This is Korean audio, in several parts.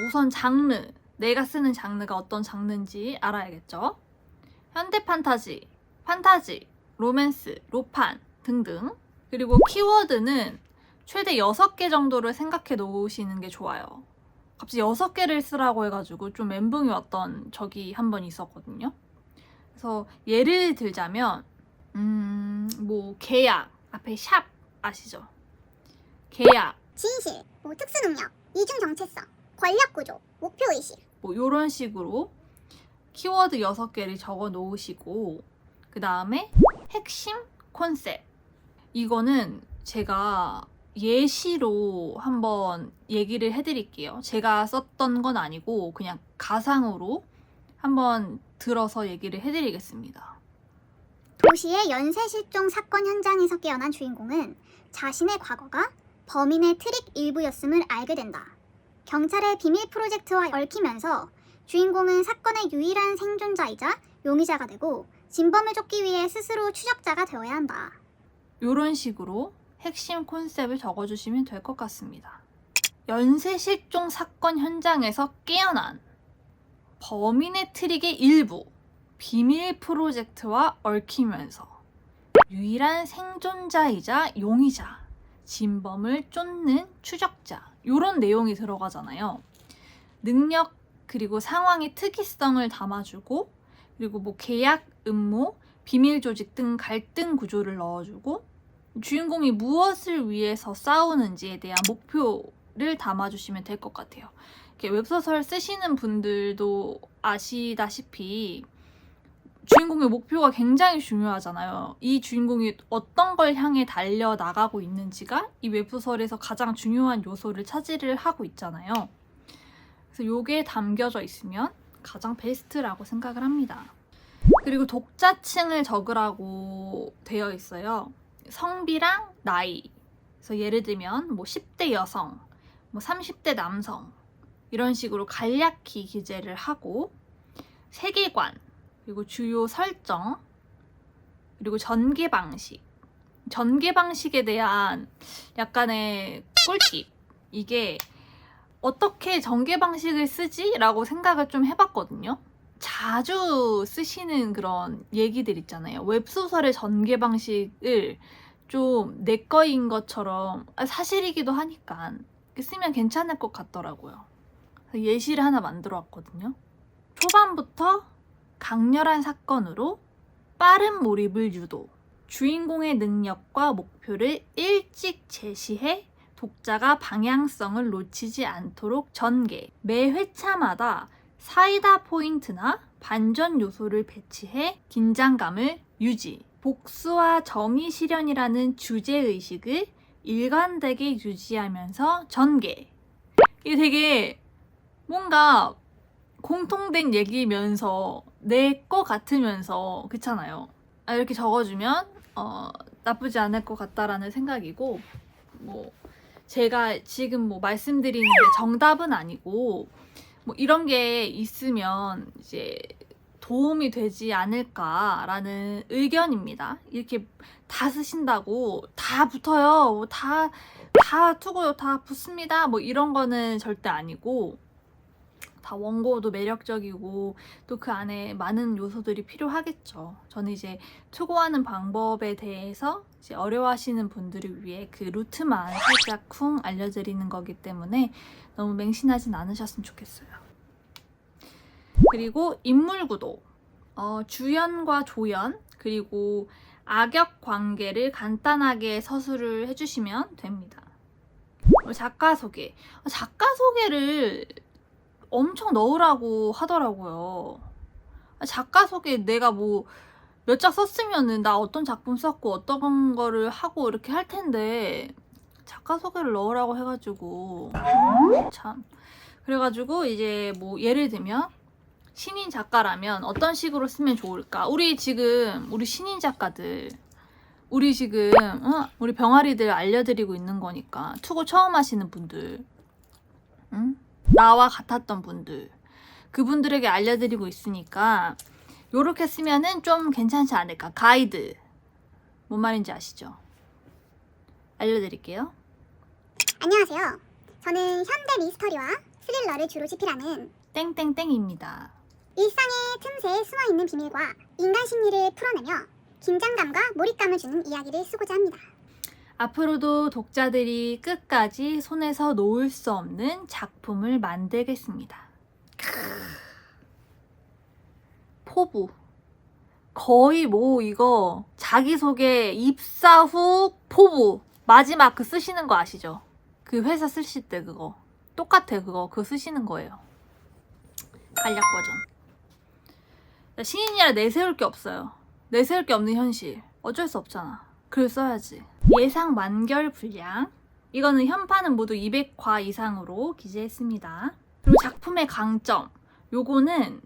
우선 장르, 내가 쓰는 장르가 어떤 장르인지 알아야겠죠. 현대 판타지, 판타지, 로맨스, 로판 등등. 그리고 키워드는 최대 6개 정도를 생각해 놓으시는 게 좋아요. 갑자기 6개를 쓰라고 해가지고 좀 멘붕이 왔던 적이 한 번 있었거든요. 그래서 예를 들자면 뭐 계약, 앞에 샵 아시죠? 계약, 진실, 특수능력, 이중정체성, 권력구조, 목표의식. 뭐 이런 식으로 키워드 6개를 적어 놓으시고 그 다음에 핵심 컨셉. 이거는 제가 예시로 한번 얘기를 해드릴게요. 제가 썼던 건 아니고 그냥 가상으로 한번 들어서 얘기를 해드리겠습니다. 도시의 연쇄 실종 사건 현장에서 깨어난 주인공은 자신의 과거가 범인의 트릭 일부였음을 알게 된다. 경찰의 비밀 프로젝트와 얽히면서 주인공은 사건의 유일한 생존자이자 용의자가 되고 진범을 쫓기 위해 스스로 추적자가 되어야 한다. 이런 식으로 핵심 콘셉트를 적어주시면 될 것 같습니다. 연쇄 실종 사건 현장에서 깨어난 범인의 트릭의 일부, 비밀 프로젝트와 얽히면서 유일한 생존자이자 용의자, 진범을 쫓는 추적자, 이런 내용이 들어가잖아요. 능력 그리고 상황의 특이성을 담아주고, 그리고 뭐 계약, 음모, 비밀 조직 등 갈등 구조를 넣어주고, 주인공이 무엇을 위해서 싸우는지에 대한 목표를 담아주시면 될 것 같아요. 이렇게 웹소설 쓰시는 분들도 아시다시피 주인공의 목표가 굉장히 중요하잖아요. 이 주인공이 어떤 걸 향해 달려나가고 있는지가 이 웹소설에서 가장 중요한 요소를 차지를 하고 있잖아요. 그래서 이게 담겨져 있으면 가장 베스트라고 생각을 합니다. 그리고 독자층을 적으라고 되어 있어요. 성비랑 나이. 그래서 예를 들면 뭐 10대 여성, 뭐 30대 남성 이런 식으로 간략히 기재를 하고 세계관, 그리고 주요 설정, 그리고 전개 방식. 전개 방식에 대한 약간의 꿀팁. 이게 어떻게 전개 방식을 쓰지? 라고 생각을 좀 해봤거든요. 자주 쓰시는 그런 얘기들 있잖아요. 웹소설의 전개 방식을 좀 내 거인 것처럼 사실이기도 하니까 쓰면 괜찮을 것 같더라고요. 예시를 하나 만들어 왔거든요. 초반부터 강렬한 사건으로 빠른 몰입을 유도. 주인공의 능력과 목표를 일찍 제시해 독자가 방향성을 놓치지 않도록 전개. 매 회차마다 사이다 포인트나 반전 요소를 배치해 긴장감을 유지. 복수와 정의 실현이라는 주제의식을 일관되게 유지하면서 전개. 이게 되게 뭔가 공통된 얘기면서 내 거 같으면서 그렇잖아요. 이렇게 적어주면 나쁘지 않을 것 같다라는 생각이고, 뭐 제가 지금 뭐 말씀드리는 게 정답은 아니고 뭐 이런 게 있으면 이제 도움이 되지 않을까라는 의견입니다. 이렇게 다 쓰신다고 다 붙어요, 뭐 다 투고요, 다 붙습니다, 뭐 이런 거는 절대 아니고, 다 원고도 매력적이고 또 그 안에 많은 요소들이 필요하겠죠. 저는 이제 투고하는 방법에 대해서 이제 어려워하시는 분들을 위해 그 루트만 살짝 쿵 알려드리는 거기 때문에 너무 맹신하진 않으셨으면 좋겠어요. 그리고 인물 구도, 주연과 조연, 그리고 악역 관계를 간단하게 서술을 해주시면 됩니다. 작가 소개, 작가 소개를 엄청 넣으라고 하더라고요. 작가 소개 내가 뭐 몇 작 썼으면은 나 어떤 작품 썼고 어떤 거를 하고 이렇게 할 텐데 작가 소개를 넣으라고 해가지고 참. 그래가지고 이제 뭐 예를 들면 신인 작가라면 어떤 식으로 쓰면 좋을까? 우리 신인 작가들, 우리 지금 우리 병아리들 알려드리고 있는 거니까, 투고 처음 하시는 분들, 응? 나와 같았던 분들, 그분들에게 알려드리고 있으니까 요렇게 쓰면은 좀 괜찮지 않을까. 가이드, 뭔 말인지 아시죠? 알려드릴게요. 안녕하세요. 저는 현대 미스터리와 스릴러를 주로 집필하는 땡땡땡입니다. 일상의 틈새에 숨어있는 비밀과 인간 심리를 풀어내며 긴장감과 몰입감을 주는 이야기를 쓰고자 합니다. 앞으로도 독자들이 끝까지 손에서 놓을 수 없는 작품을 만들겠습니다. 포부. 거의 뭐 이거 자기소개 입사 후 포부. 마지막 그 쓰시는 거 아시죠? 그 회사 쓰실 때 그거. 똑같아 그거 쓰시는 거예요. 간략 버전. 신인이라 내세울 게 없어요. 내세울 게 없는 현실. 어쩔 수 없잖아. 글 써야지. 예상 완결 분량. 이거는 현판은 모두 200화 이상으로 기재했습니다. 그리고 작품의 강점. 요거는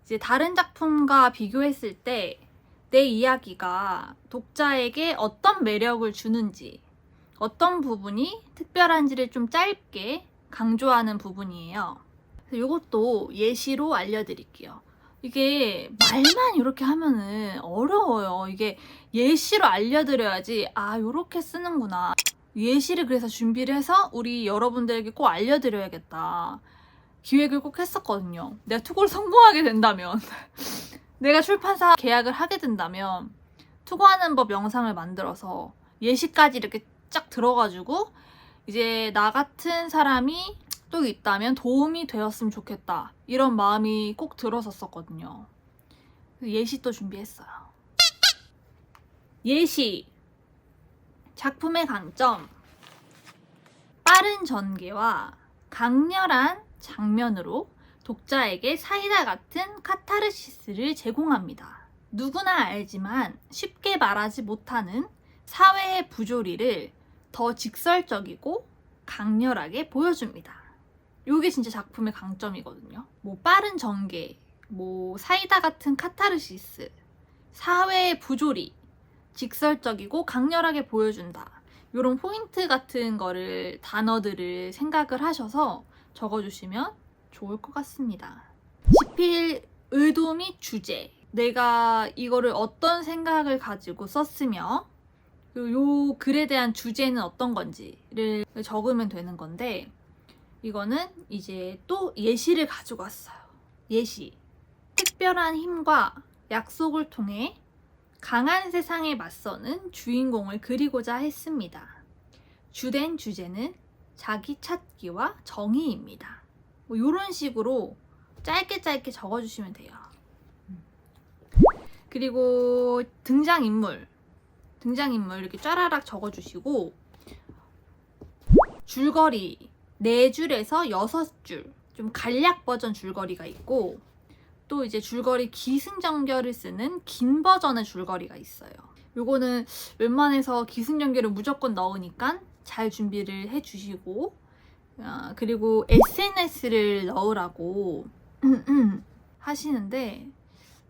이제 다른 작품과 비교했을 때 내 이야기가 독자에게 어떤 매력을 주는지, 어떤 부분이 특별한지를 좀 짧게 강조하는 부분이에요. 그래서 요것도 예시로 알려드릴게요. 이게 말만 이렇게 하면은 어려워요. 이게 예시로 알려드려야지 요렇게 쓰는구나. 예시를 그래서 준비를 해서 우리 여러분들에게 꼭 알려드려야겠다. 기획을 꼭 했었거든요. 내가 투고를 성공하게 된다면 내가 출판사 계약을 하게 된다면 투고하는 법 영상을 만들어서 예시까지 이렇게 쫙 들어가지고 이제 나 같은 사람이 또 있다면 도움이 되었으면 좋겠다. 이런 마음이 꼭 들었었거든요. 예시 또 준비했어요. 예시. 작품의 강점. 빠른 전개와 강렬한 장면으로 독자에게 사이다 같은 카타르시스를 제공합니다. 누구나 알지만 쉽게 말하지 못하는 사회의 부조리를 더 직설적이고 강렬하게 보여줍니다. 이게 진짜 작품의 강점이거든요. 뭐 빠른 전개, 뭐 사이다 같은 카타르시스, 사회의 부조리, 직설적이고 강렬하게 보여준다. 이런 포인트 같은 거를 단어들을 생각을 하셔서 적어주시면 좋을 것 같습니다. 집필 의도 및 주제, 내가 이거를 어떤 생각을 가지고 썼으며 그리고 요 글에 대한 주제는 어떤 건지를 적으면 되는 건데 이거는 이제 또 예시를 가지고 왔어요. 예시. 특별한 힘과 약속을 통해 강한 세상에 맞서는 주인공을 그리고자 했습니다. 주된 주제는 자기 찾기와 정의입니다. 뭐 이런 식으로 짧게 적어주시면 돼요. 그리고 등장인물 이렇게 쫘라락 적어주시고 줄거리 4줄에서 6줄 좀 간략 버전 줄거리가 있고 또 이제 줄거리 기승전결을 쓰는 긴 버전의 줄거리가 있어요. 요거는 웬만해서 기승전결을 무조건 넣으니까 잘 준비를 해주시고 그리고 SNS를 넣으라고 하시는데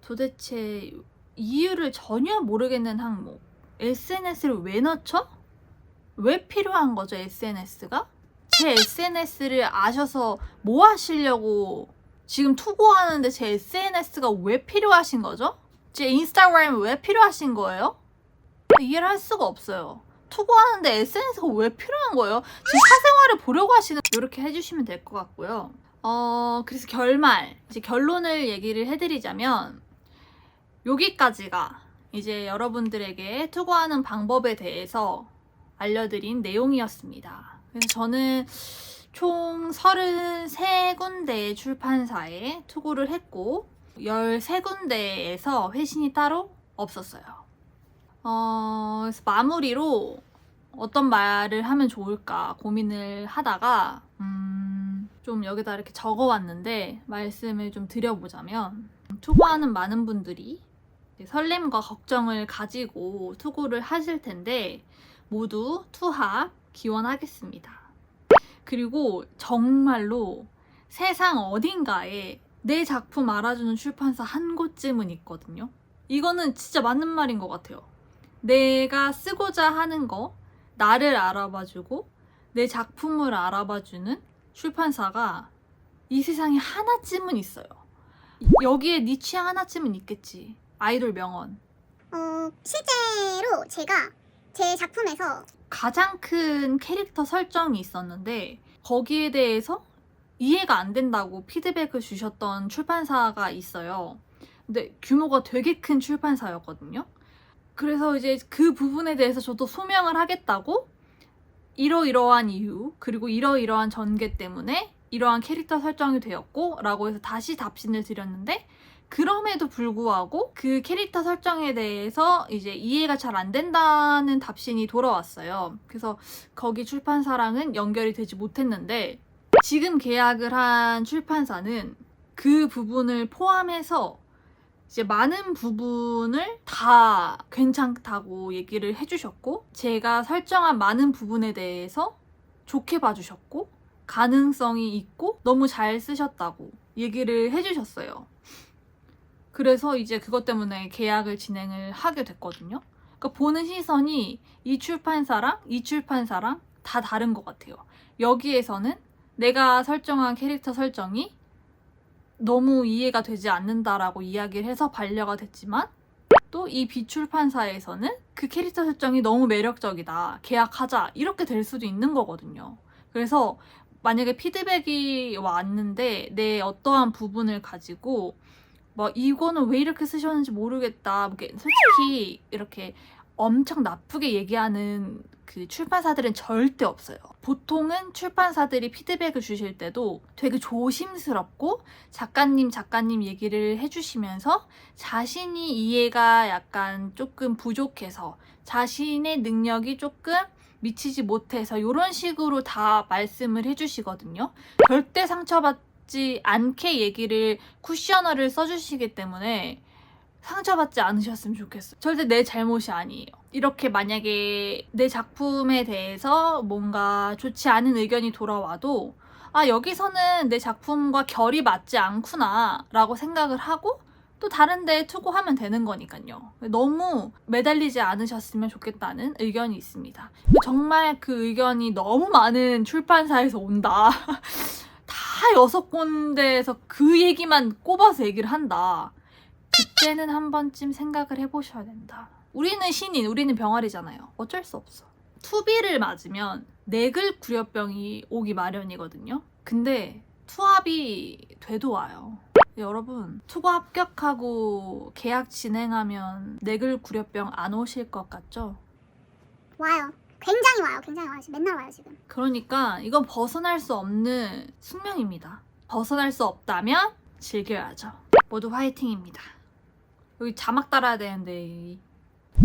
도대체 이유를 전혀 모르겠는 항목. SNS를 왜 넣죠? 왜 필요한 거죠, SNS가? 제 SNS를 아셔서 뭐 하시려고 지금 투고하는데 제 SNS가 왜 필요하신 거죠? 제 인스타그램이 왜 필요하신 거예요? 이해를 할 수가 없어요. 투고하는데 SNS가 왜 필요한 거예요? 제 사생활을 보려고 하시는 이렇게 해주시면 될 것 같고요. 그래서 이제 결론을 얘기를 해드리자면 여기까지가 이제 여러분들에게 투고하는 방법에 대해서 알려드린 내용이었습니다. 그래서 저는 총 33군데의 출판사에 투고를 했고 13군데에서 회신이 따로 없었어요. 그래서 마무리로 어떤 말을 하면 좋을까 고민을 하다가 좀 여기다 이렇게 적어왔는데 말씀을 좀 드려보자면 투고하는 많은 분들이 설렘과 걱정을 가지고 투고를 하실 텐데 모두 투합 기원하겠습니다. 그리고 정말로 세상 어딘가에 내 작품 알아주는 출판사 한 곳쯤은 있거든요. 이거는 진짜 맞는 말인 것 같아요. 내가 쓰고자 하는 거, 나를 알아봐주고 내 작품을 알아봐주는 출판사가 이 세상에 하나쯤은 있어요. 여기에 네 취향 하나쯤은 있겠지. 아이돌 명언. 실제로 제가 제 작품에서 가장 큰 캐릭터 설정이 있었는데 거기에 대해서 이해가 안 된다고 피드백을 주셨던 출판사가 있어요. 근데 규모가 되게 큰 출판사였거든요. 그래서 이제 그 부분에 대해서 저도 소명을 하겠다고 이러이러한 이유, 그리고 이러이러한 전개 때문에 이러한 캐릭터 설정이 되었고 라고 해서 다시 답신을 드렸는데, 그럼에도 불구하고 그 캐릭터 설정에 대해서 이제 이해가 잘 안 된다는 답신이 돌아왔어요. 그래서 거기 출판사랑은 연결이 되지 못했는데, 지금 계약을 한 출판사는 그 부분을 포함해서 이제 많은 부분을 다 괜찮다고 얘기를 해주셨고, 제가 설정한 많은 부분에 대해서 좋게 봐주셨고, 가능성이 있고 너무 잘 쓰셨다고 얘기를 해주셨어요. 그래서 이제 그것 때문에 계약을 진행을 하게 됐거든요. 그러니까 보는 시선이 이 출판사랑 이 출판사랑 다 다른 것 같아요. 여기에서는 내가 설정한 캐릭터 설정이 너무 이해가 되지 않는다라고 이야기를 해서 반려가 됐지만, 또 이 비출판사에서는 그 캐릭터 설정이 너무 매력적이다, 계약하자, 이렇게 될 수도 있는 거거든요. 그래서 만약에 피드백이 왔는데 내 어떠한 부분을 가지고 뭐 이거는 왜 이렇게 쓰셨는지 모르겠다, 솔직히 이렇게 엄청 나쁘게 얘기하는 그 출판사들은 절대 없어요. 보통은 출판사들이 피드백을 주실 때도 되게 조심스럽고 작가님 얘기를 해주시면서 자신이 이해가 약간 조금 부족해서, 자신의 능력이 조금 미치지 못해서 이런 식으로 다 말씀을 해주시거든요. 절대 상처받지 않게 얘기를, 쿠셔너를 써주시기 때문에 상처받지 않으셨으면 좋겠어요. 절대 내 잘못이 아니에요. 이렇게 만약에 내 작품에 대해서 뭔가 좋지 않은 의견이 돌아와도, 아, 여기서는 내 작품과 결이 맞지 않구나 라고 생각을 하고 또 다른 데에 투고하면 되는 거니까요. 너무 매달리지 않으셨으면 좋겠다는 의견이 있습니다. 정말 그 의견이 너무 많은 출판사에서 온다. 다 6군데에서 그 얘기만 꼽아서 얘기를 한다. 그때는 한 번쯤 생각을 해보셔야 된다. 우리는 신인, 우리는 병아리잖아요. 어쩔 수 없어. 투비를 맞으면 뇌글구려병이 오기 마련이거든요. 근데 투합이 돼도 와요. 여러분, 투고 합격하고 계약 진행하면 뇌글구려병 안 오실 것 같죠? 와요. 굉장히 와요. 굉장히 와요. 맨날 와요 지금. 그러니까 이건 벗어날 수 없는 숙명입니다. 벗어날 수 없다면 즐겨야죠. 모두 화이팅입니다. 여기 자막 달아야 되는데.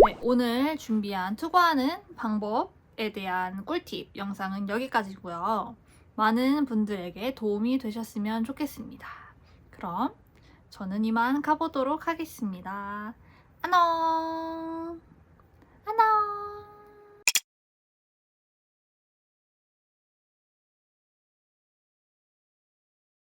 네, 오늘 준비한 투고하는 방법에 대한 꿀팁 영상은 여기까지고요. 많은 분들에게 도움이 되셨으면 좋겠습니다. 그럼 저는 이만 가보도록 하겠습니다. 안녕!